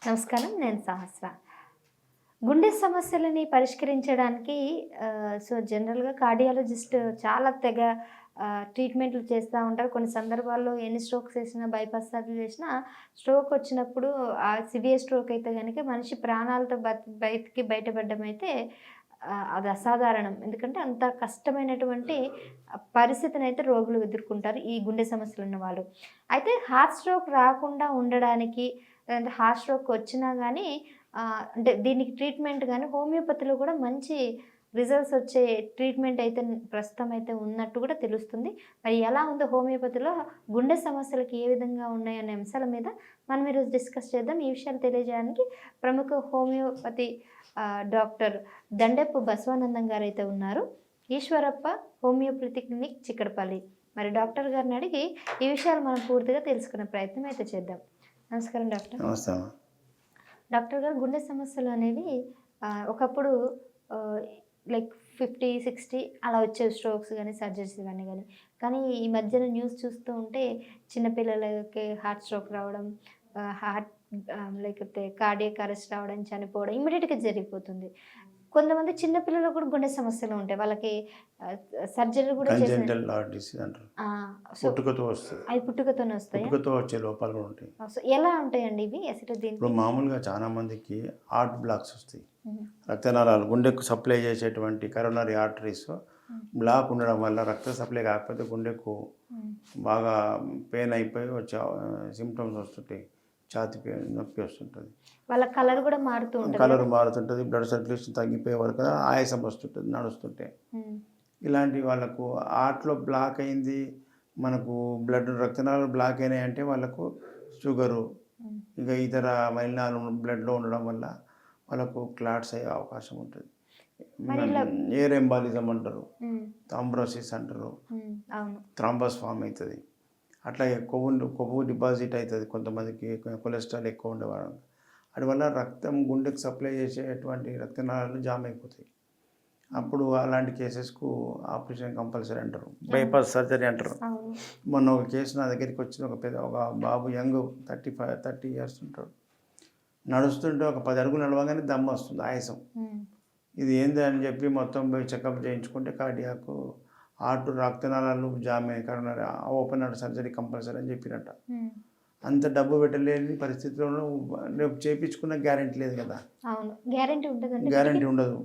నమస్కారం. నేను సహస్ర. గుండె సమస్యలని పరిష్కరించడానికి జనరల్‌గా కార్డియాలజిస్ట్ చాలా ట్రీట్మెంట్లు చేస్తా ఉంటారు. కొన్ని సందర్భాల్లో ఎన్ని స్ట్రోక్స్ చేసినా, బైపాస్ సర్జరీ చేసినా స్ట్రోక్ వచ్చినప్పుడు సివియర్ స్ట్రోక్ అయితే గనక మనిషి ప్రాణాలతో బయటపడడం అయితే అది అసాధారణం. ఎందుకంటే అంత కష్టమైనటువంటి పరిస్థితినైతే రోగులు ఎదుర్కొంటారు ఈ గుండె సమస్యలున్న వాళ్ళు. అయితే హార్ట్ స్ట్రోక్ రాకుండా ఉండడానికి లేదంటే హార్ట్ స్ట్రోక్ వచ్చినా గానీ అంటే దీనికి ట్రీట్మెంట్ గానీ హోమియోపతిలో కూడా మంచి రిజల్ట్స్ వచ్చే ట్రీట్మెంట్ అయితే ప్రస్తుతం అయితే ఉన్నట్టు కూడా తెలుస్తుంది. మరి ఎలా ఉందో హోమియోపతిలో గుండె సమస్యలకి ఏ విధంగా ఉన్నాయనే అంశాల మీద మనం ఈరోజు డిస్కస్ చేద్దాం. ఈ విషయాలు తెలియజేయడానికి ప్రముఖ హోమియోపతి డాక్టర్ దండెప్పు బసవానందం గారైతే ఉన్నారు. Eshwarappa homeopathy clinic Chikkadpally. మరి డాక్టర్ గారిని అడిగి ఈ విషయాలు మనం పూర్తిగా తెలుసుకునే ప్రయత్నం అయితే చేద్దాం. నమస్కారం డాక్టర్. నమస్తే. డాక్టర్ గారు, గుండె సమస్యలు అనేవి ఒకప్పుడు లైక్ 50, 60 అలా వచ్చేవి, స్ట్రోక్స్ కానీ సర్జరీస్ ఇవన్నీ కానీ. కానీ ఈ మధ్యన న్యూస్ చూస్తూ ఉంటే చిన్నపిల్లలకి హార్ట్ స్ట్రోక్ రావడం, హార్ట్ లేకపోతే కార్డియాక్ అరెస్ట్ రావడం, చనిపోవడం ఇమ్మీడియట్గా జరిగిపోతుంది. కొంతమంది చిన్నపిల్లలకు కూడా గుండె సమస్యలు ఉంటాయి. వాళ్ళకి సర్జరీ కూడా కంజెంటల్ హార్ట్ డిసీజ్ అంటారు. పుట్టుకతో వస్తుంది. అవి పుట్టుకతోనే వస్తాయి. పుట్టుకతో వచ్చే లోపాలు కూడా ఉంటాయి. సో ఎలా ఉంటాయండి ఇవి అసలు? ఇప్పుడు మామూలుగా చాలా మందికి హార్ట్ బ్లాక్స్ వస్తాయి. రక్తనాళాలు గుండెకు సప్లై చేసేటువంటి కరోనరీ ఆర్టరీస్ బ్లాక్ ఉండడం వల్ల రక్త సప్లై కాకపోతే గుండెకు బాగా పెయిన్ అయిపోయి వచ్చే సిమ్టమ్స్ వస్తుంటాయి. ఛాతి నొప్పి వస్తుంటుంది. వాళ్ళ కలర్ కూడా మారుతుంటుంది. బ్లడ్ సర్క్యులేషన్ తగ్గిపోయే వరకు ఆయాసం వస్తుంటుంది నడుస్తుంటే. ఇలాంటి వాళ్ళకు హార్ట్లో బ్లాక్ అయింది, మనకు రక్తనాళాలు బ్లాక్ అయినాయి అంటే వాళ్ళకు షుగరు ఇంకా ఇతర మలినాలు బ్లడ్లో ఉండడం వల్ల వాళ్ళకు క్లాట్స్ అయ్యే అవకాశం ఉంటుంది. ఎయిర్ ఎంబాలిజం అంటారు, థ్రాంబోసిస్ అంటారు, థ్రాంబస్ ఫామ్ అవుతుంది. అట్లా కొవ్వు డిపాజిట్ అవుతుంది కొంతమందికి, కొలెస్ట్రాల్ ఎక్కువ ఉండేవాళ్ళు. అది వల్ల రక్తం గుండెకు సప్లై చేసేటువంటి రక్తనాళాలు జామ్ అయిపోతాయి. అప్పుడు అలాంటి కేసెస్కు ఆపరేషన్ కంపల్సరీ అంటారు, బైపాస్ సర్జరీ అంటారు. మొన్న ఒక కేసు నా దగ్గరికి వచ్చిన ఒక బాబు యంగ్ 30 years ఉంటాడు. నడుస్తుంటే ఒక 10 అడుగులు నడవగానే దమ్ము వస్తుంది, ఆయాసం. ఇది ఏంది అని చెప్పి మొత్తం పోయి చెకప్ చేయించుకుంటే కార్డియాక్ హార్ట్ రక్తనాళాలు జామ్ అయ్యి coronary open heart surgery compulsory అని చెప్పినట్ట. అంత డబ్బు పెట్టలేని పరిస్థితిలో రేపు చేయించుకున్న గ్యారెంటీ లేదు కదా. గ్యారెంటీ ఉండదు.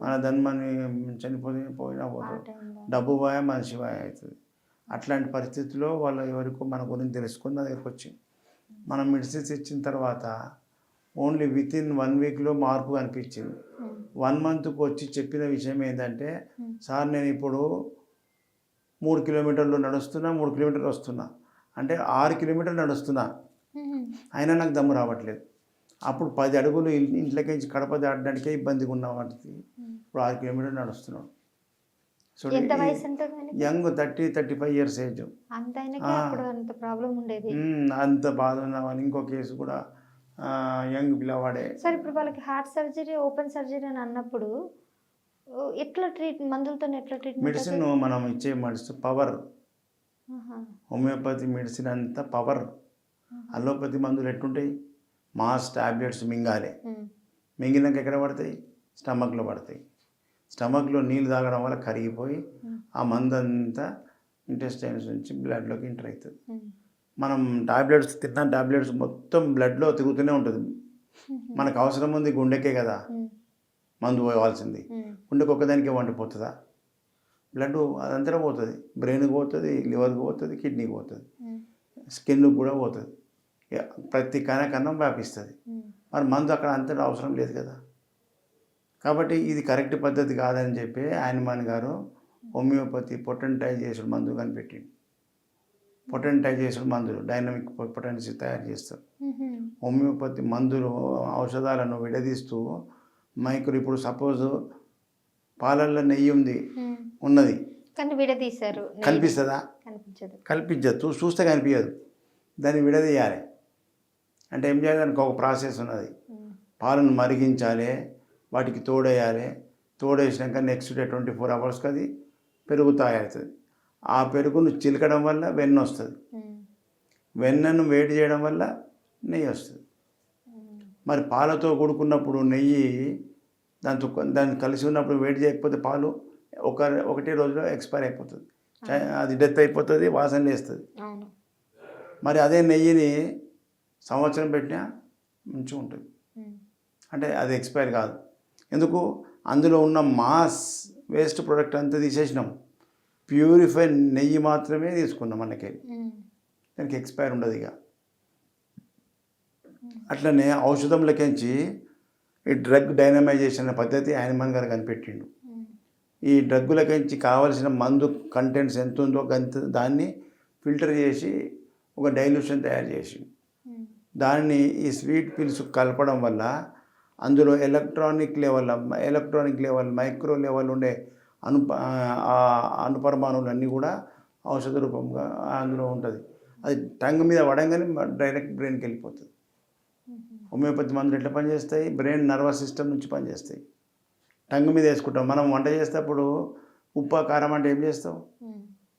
మన ధన్మని పోయినా పోతుంది, డబ్బు పోయా మనిషి పోయా అవుతుంది. అట్లాంటి పరిస్థితుల్లో వాళ్ళు ఎవరికో మన గురించి తెలుసుకుని నా దగ్గరికి వచ్చి మనం మెడిసిన్స్ ఇచ్చిన తర్వాత ఓన్లీ వితిన్ 1 weekలో మార్పు కనిపించింది. 1 monthకు వచ్చి చెప్పిన విషయం ఏంటంటే, సార్ నేను ఇప్పుడు 3 kilometers నడుస్తున్నా, 3 kilometers వస్తున్నా అంటే 6 kilometers నడుస్తున్నా, అయినా నాకు దమ్ము రావట్లేదు. అప్పుడు 10 అడుగులు ఇంట్లోకి కడప దాటడానికే ఇబ్బందిగా ఉన్న వాటికి ఇప్పుడు 6 kilometers నడుస్తున్నాడు. So young 30-35 years age. అంత బాధ ఉన్న వాళ్ళు. ఇంకో కేసు కూడా యంగ్ పిల్లవాడే. సార్ ఇప్పుడు వాళ్ళకి హార్ట్ సర్జరీ, ఓపెన్ సర్జరీ అని అన్నప్పుడు ఎట్లా మందులతో ఎట్లా ట్రీట్మెంట్? మెడిసిన్ మనం ఇచ్చే మెడిసిన్ పవర్. హోమియోపతి మెడిసిన్ అంతా పవర్. అలోపతి మందులు ఎట్టుంటాయి, మాస్ టాబ్లెట్స్ మింగాలి. మింగినాక ఎక్కడ పడతాయి? స్టమక్లో పడతాయి. స్టమక్లో నీళ్ళు తాగడం వల్ల కరిగిపోయి ఆ మందు అంతా ఇంటెస్టైన్స్ నుంచి బ్లడ్లోకి ఎంటర్ అవుతుంది. మనం టాబ్లెట్స్ తిన్న టాబ్లెట్స్ మొత్తం బ్లడ్లో తిరుగుతూనే ఉంటుంది. మనకు అవసరం ఉంది గుండెకే కదా మందు పోవాల్సింది. గుండెకి ఒక్కదానికే వండిపోతుందా? బ్లడ్ అదంతా పోతుంది, బ్రెయిన్కి పోతుంది, లివర్కి పోతుంది, కిడ్నీకి పోతుంది, స్కిన్కి కూడా పోతుంది, ప్రతి కణం వ్యాపిస్తుంది. మరి మందు అక్కడ అంతటా అవసరం లేదు కదా. కాబట్టి ఇది కరెక్ట్ పద్ధతి కాదని చెప్పి ఆయనమాన్ గారు హోమియోపతి పొటెంటైజేషన్ మందు కనిపెట్టిండు. పొటెంటైజేషన్ మందులు డైనమిక్ పొటెన్సీ తయారు చేస్తారు. హోమియోపతి మందులు ఔషధాలను విడదీస్తూ ఇప్పుడు సపోజ్ పాలల్లో నెయ్యి ఉన్నది కానీ విడదీశారు, కనిపిస్తుందా? కనిపించదు, చూస్తే కనిపించదు. దాన్ని విడదీయాలి అంటే ఏం చేయాలి? దానికి ఒక ప్రాసెస్ ఉన్నది. పాలను మరిగించాలి, వాటికి తోడేయాలి. తోడేసినాక నెక్స్ట్ డే 24 hours అది పెరుగు తయారవుతుంది. ఆ పెరుగును చిలకడం వల్ల వెన్న వస్తుంది. వెన్నను వేడి చేయడం వల్ల నెయ్యి వస్తుంది. మరి పాలతో కూడుకున్నప్పుడు నెయ్యి దాన్ని కలిసి ఉన్నప్పుడు వేడి చేయకపోతే పాలు ఒకటే రోజులో ఎక్స్పైర్ అయిపోతుంది, అది డెత్ అయిపోతుంది, వాసన లేస్తుంది. అవును. మరి అదే నెయ్యిని సంవత్సరం పెట్టినా మంచిగా ఉంటుంది, అంటే అది ఎక్స్పైర్ కాదు. ఎందుకు? అందులో ఉన్న మాస్ వేస్ట్ ప్రోడక్ట్ అంతా తీసేసినాం, ప్యూరిఫైడ్ నెయ్యి మాత్రమే తీసుకున్నాం మనకి, దానికి ఎక్స్పైర్ ఉండదు. ఇక అట్లనే ఔషధం లెక్కించి ఈ డ్రగ్ డైనమైజేషన్ అనే పద్ధతి హైన్మాన్ గారు కనిపెట్టిండు. ఈ డ్రగ్గులకించి కావాల్సిన మందు కంటెంట్స్ ఎంత ఉందో దాన్ని ఫిల్టర్ చేసి ఒక డైల్యూషన్ తయారు చేసి దాన్ని ఈ స్వీట్ పిల్స్ కలపడం వల్ల అందులో ఎలక్ట్రానిక్ లెవెల్ మైక్రో లెవెల్ ఉండే అణుపరమాణువులు అన్నీ కూడా ఔషధ రూపంగా అందులో ఉంటుంది. అది టంగ్ మీద పడంగానే డైరెక్ట్ బ్రెయిన్కి వెళ్ళిపోతుంది. హోమియోపతి మందులు ఎట్లా పనిచేస్తాయి? బ్రెయిన్ నర్వస్ సిస్టమ్ నుంచి పనిచేస్తాయి. టంగ్ మీద వేసుకుంటాం. మనం వంట చేసేటప్పుడు ఉప్పు కారం అంటే ఏం చేస్తావు?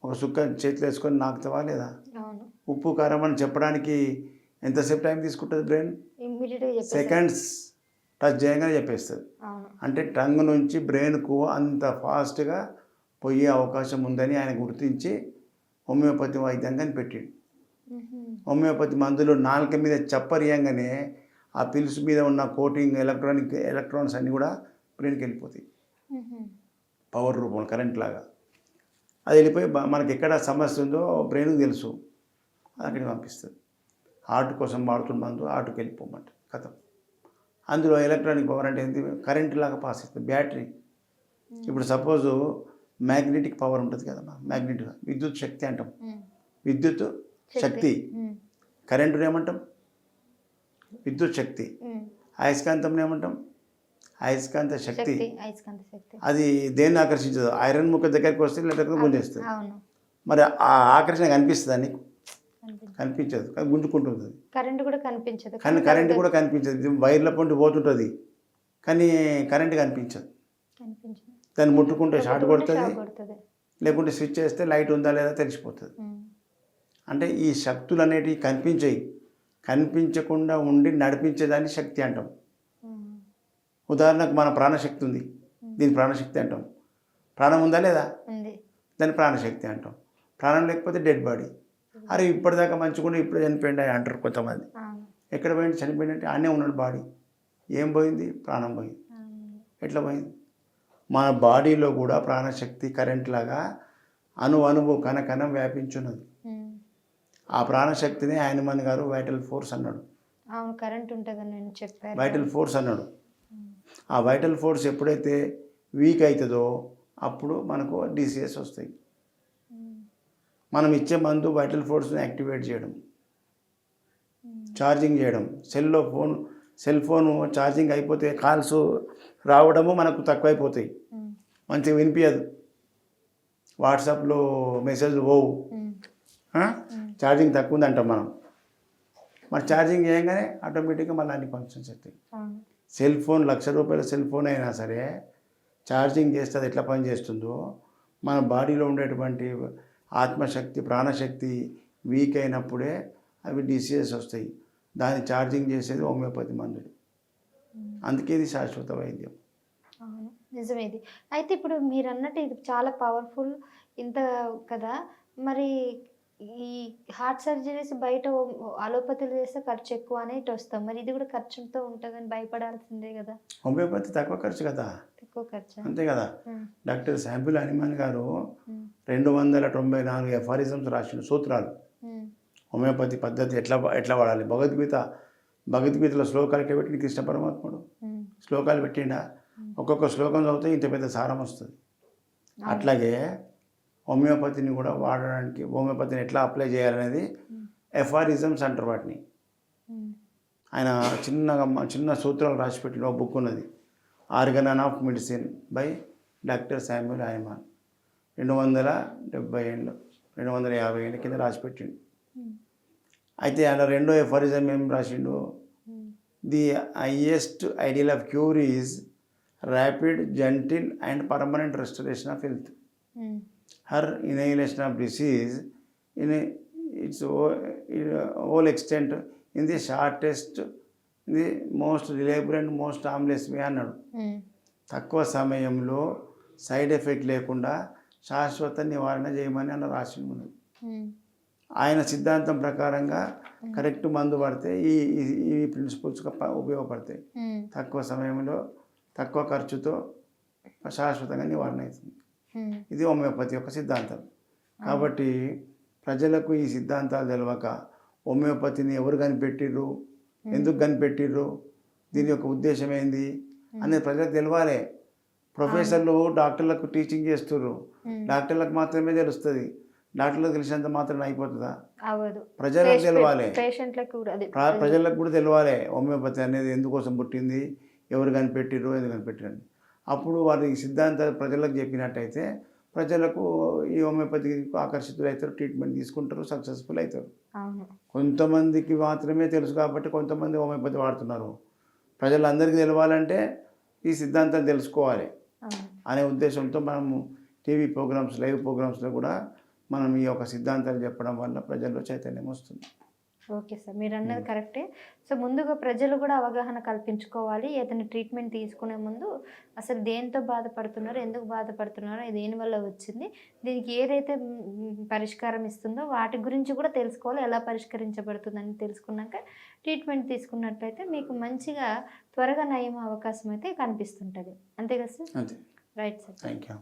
ఒక సుక్క చేతిలో వేసుకొని నాకుతావా లేదా? ఉప్పు కారం అని చెప్పడానికి ఎంతసేపు టైం తీసుకుంటుంది బ్రెయిన్? సెకండ్స్ టచ్ చేయగానే చెప్పేస్తుంది. అంటే టంగ్ నుంచి బ్రెయిన్కు అంత ఫాస్ట్గా పోయే అవకాశం ఉందని ఆయన గుర్తించి హోమియోపతి వైద్యం కనిపెట్టిండు. హోమియోపతి మందులు నాలుక మీద చప్పరియంగానే ఆ పిల్స్ మీద ఉన్న కోటింగ్ ఎలక్ట్రాన్స్ అన్నీ కూడా బ్రెయిన్కి వెళ్ళిపోతాయి, పవర్ రూపంలో కరెంట్ లాగా. అది వెళ్ళిపోయి మనకి ఎక్కడ సమస్య ఉందో బ్రెయిన్కి తెలుసు, అక్కడికి పంపిస్తుంది. హార్ట్ కోసం వాడుతున్న మందు హార్ట్కి వెళ్ళిపోమంట కథం. అందులో ఎలక్ట్రానిక్ పవర్ అంటే ఏంటి? కరెంట్ లాగా పాస్ అవుతుంది, బ్యాటరీ. ఇప్పుడు సపోజు మ్యాగ్నెటిక్ పవర్ ఉంటుంది కదమ్మా, విద్యుత్ శక్తి అంటాం. విద్యుత్ శక్తి, కరెంటుని ఏమంటాం? విద్యుత్ శక్తి. అయస్కాంతం ఏమంటాం? అయస్కాంత శక్తి. అది దేన్ని ఆకర్షించదు? ఐరన్ ముక్క దగ్గరికి వస్తే లేకపోతే గుంజేస్తుంది. మరి ఆ ఆకర్షణ కనిపిస్తుందా నీకు? కనిపించదు, గుంజుకుంటుంది. కరెంట్ కూడా కనిపించదు. కానీ కరెంట్ కూడా కనిపించదు, వైర్ల పొంటి పోతుంటుంది, కానీ కరెంట్ కనిపించదు. దాన్ని ముట్టుకుంటే షార్ట్ కొడుతుంది, లేకుంటే స్విచ్ చేస్తే లైట్ ఉందా లేదా తెలిసిపోతుంది. అంటే ఈ శక్తులు అనేటివి కనిపించాయి, కనిపించకుండా ఉండి నడిపించేదాన్ని శక్తి అంటాం. ఉదాహరణకు మన ప్రాణశక్తి ఉంది, దీని ప్రాణశక్తి అంటాం. ప్రాణం ఉందా లేదా? దాన్ని ప్రాణశక్తి అంటాం. ప్రాణం లేకపోతే డెడ్ బాడీ. అరే ఇప్పటిదాకా మంచుకుంటే ఇప్పుడు చనిపోయింది అంటారు కొంతమంది. ఎక్కడ పోయింది? చనిపోయిందంటే ఆనే ఉన్నాడు బాడీ. ఏం పోయింది? ప్రాణం పోయింది. ఎట్లా పోయింది? మన బాడీలో కూడా ప్రాణశక్తి కరెంట్ లాగా అణువు కణకణం వ్యాపించున్నది. ఆ ప్రాణశక్తిని హైన్మాన్ గారు వైటల్ ఫోర్స్ అన్నాడు. కరెంట్ ఉంటుందని నేను చెప్పాను, వైటల్ ఫోర్స్ అన్నాడు. ఆ వైటల్ ఫోర్స్ ఎప్పుడైతే వీక్ అవుతుందో అప్పుడు మనకు డిసీజెస్ వస్తాయి. మనం ఇచ్చే మందు వైటల్ ఫోర్స్ని యాక్టివేట్ చేయడం, ఛార్జింగ్ చేయడం. సెల్ ఫోన్ ఛార్జింగ్ అయిపోతే కాల్స్ రావడము మనకు తక్కువైపోతాయి, మంచిగా వినిపించదు, వాట్సాప్లో మెసేజ్లు పోవు, ఛార్జింగ్ తక్కువ ఉందంటాం మనం. మరి ఛార్జింగ్ చేయగానే ఆటోమేటిక్గా మళ్ళీ అన్ని ఫంక్షన్స్ అవుతాయి. సెల్ ఫోన్ ₹1,00,000 సెల్ ఫోన్ అయినా సరే ఛార్జింగ్ చేస్తే అది ఎట్లా పనిచేస్తుందో మన బాడీలో ఉండేటువంటి ఆత్మశక్తి ప్రాణశక్తి వీక్ అయినప్పుడే అవి డిసీజెస్ వస్తాయి. దాన్ని ఛార్జింగ్ చేసేది హోమియోపతి మందులు. అందుకే ఇది శాశ్వత వైద్యం. అవును, నిజమే ఇది. అయితే ఇప్పుడు మీరు అన్నట్టు ఇది చాలా పవర్ఫుల్ ఇంత కదా. మరి ఈ హార్ట్ సర్జరీస్ బయట అలోపతిలు చేస్తే ఖర్చు ఎక్కువ అని ఇటు వస్తాం, మరి ఇది కూడా ఖర్చుతో ఉంటుందని భయపడాల్సిందే కదా. హోమియోపతి తక్కువ ఖర్చు కదా, తక్కువ ఖర్చు అంతే కదా. డాక్టర్ శాంపిల్ హనుమాన్ గారు 294 ఎఫారిజమ్స్ రాసిన సూత్రాలు, హోమియోపతి పద్ధతి ఎట్లా వాడాలి. భగవద్గీతలో శ్లోకాలు ఎట్లా పెట్టింది కృష్ణ పరమాత్ముడు? శ్లోకాలు పెట్టిండా? ఒక్కొక్క శ్లోకం చదివితే ఇంత పెద్ద సారం వస్తుంది. అట్లాగే హోమియోపతిని కూడా వాడడానికి, హోమియోపతిని ఎట్లా అప్లై చేయాలనేది ఎఫారిజమ్స్ అంటారు వాటిని. ఆయన చిన్న సూత్రాలు రాసిపెట్టిన ఒక బుక్ ఉన్నది, Organon of medicine by doctor Samuel Hahnemann. 250 ఏళ్ళ కింద రాసిపెట్టిండు. అయితే ఆయన రెండో ఎఫారిజం ఏం రాసిండు? The highest ideal of cure is rapid, gentle and permanent restoration of health. Her annihilation of disease in its whole extent in the shortest ఇది most reliable and most harmless way అన్నాడు. తక్కువ సమయంలో సైడ్ ఎఫెక్ట్ లేకుండా శాశ్వత నివారణ చేయమని అన్న రాసిండు మనకు. ఆయన సిద్ధాంతం ప్రకారంగా కరెక్ట్ మందు పడితే ఈ ఈ ప్రిన్సిపల్స్ ఉపయోగపడతాయి. తక్కువ సమయంలో తక్కువ ఖర్చుతో శాశ్వతంగా నివారణ అవుతుంది. ఇది హోమియోపతి యొక్క సిద్ధాంతం. కాబట్టి ప్రజలకు ఈ సిద్ధాంతాలు తెలియక హోమియోపతిని ఎవరు కనిపెట్టిర్రు, ఎందుకు కనిపెట్టిర్రు, దీని యొక్క ఉద్దేశం ఏంది అనేది ప్రజలకు తెలవాలి. ప్రొఫెసర్లు డాక్టర్లకు టీచింగ్ చేస్తుర్రు, డాక్టర్లకు మాత్రమే తెలుస్తుంది. డాక్టర్లకు తెలిసినంత మాత్రం అయిపోతుందా? ప్రజలకు తెలవాలి, ప్రజలకు కూడా తెలవాలి హోమియోపతి అనేది ఎందుకోసం పుట్టింది, ఎవరు కనిపెట్టిర్రు, ఎందుకు కనిపెట్టిరని. అప్పుడు వారి సిద్ధాంతాలు ప్రజలకు చెప్పినట్టయితే ప్రజలకు ఈ హోమియోపతికి ఆకర్షితులు అవుతారు, ట్రీట్మెంట్ తీసుకుంటారు, సక్సెస్ఫుల్ అవుతారు. కొంతమందికి మాత్రమే తెలుసు కాబట్టి కొంతమంది హోమియోపతి వాడుతున్నారు. ప్రజలందరికీ తెలవాలంటే ఈ సిద్ధాంతాలు తెలుసుకోవాలి అనే ఉద్దేశంతో మనము టీవీ ప్రోగ్రామ్స్, లైవ్ ప్రోగ్రామ్స్లో కూడా మనం ఈ యొక్క సిద్ధాంతాలు చెప్పడం వల్ల ప్రజల్లో చైతన్యం వస్తుంది. ఓకే సార్, మీరు అన్నది కరెక్టే. సో ముందుగా ప్రజలు కూడా అవగాహన కల్పించుకోవాలి. ఏదైనా ట్రీట్మెంట్ తీసుకునే ముందు అసలు దేంతో బాధపడుతున్నారో, ఎందుకు బాధపడుతున్నారో, దేనివల్ల వచ్చింది, దీనికి ఏదైతే పరిష్కారం ఇస్తుందో వాటి గురించి కూడా తెలుసుకోవాలి. ఎలా పరిష్కరించబడుతుందని తెలుసుకున్నాక ట్రీట్మెంట్ తీసుకున్నట్లయితే మీకు మంచిగా త్వరగా నయం అవకాశం అయితే కనిపిస్తుంటుంది. అంతే కదా సార్? అంతే. Right sir. Thank you.